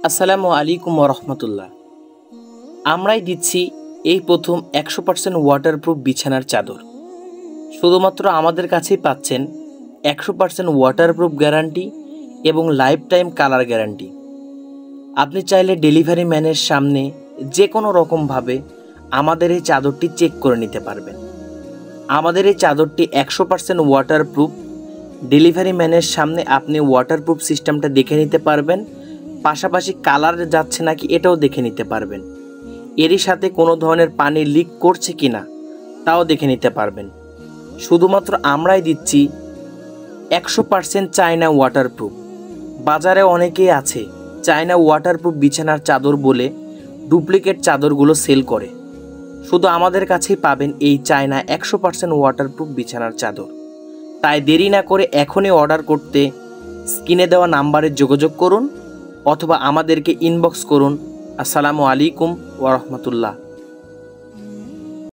আসসালামু আলাইকুম রহমতুল্লাহ। আমরাই দিচ্ছি এই প্রথম 100% ওয়াটারপ্রুফ বিছানার চাদর। শুধুমাত্র আমাদের কাছেই পাচ্ছেন 100% ওয়াটারপ্রুফ গ্যারান্টি এবং লাইফ টাইম কালার গ্যারান্টি। আপনি চাইলে ডেলিভারি ম্যানের সামনে যে কোনো রকমভাবে আমাদের এই চাদরটি চেক করে নিতে পারবেন। আমাদের এই চাদরটি 100% ওয়াটারপ্রুফ। ডেলিভারি ম্যানের সামনে আপনি ওয়াটারপ্রুফ সিস্টেমটা দেখে নিতে পারবেন, পাশাপাশি কালার যাচ্ছে নাকি এটাও দেখে নিতে পারবেন। এরই সাথে কোনো ধরনের পানি লিক করছে কিনা তাও দেখে নিতে পারবেন। শুধুমাত্র আমরাই দিচ্ছি 100% চায়না ওয়াটারপ্রুফ। বাজারে অনেকেই আছে চায়না ওয়াটারপ্রুফ বিছানার চাদর বলে ডুপ্লিকেট চাদরগুলো সেল করে। শুধু আমাদের কাছেই পাবেন এই চায়না 100% ওয়াটারপ্রুফ বিছানার চাদর। তাই দেরি না করে এখনই অর্ডার করতে স্ক্রিনে দেওয়া নাম্বারে যোগাযোগ করুন অথবা আমাদেরকে ইনবক্স করুন। আসসালামু আলাইকুম ওয়া রাহমাতুল্লাহ।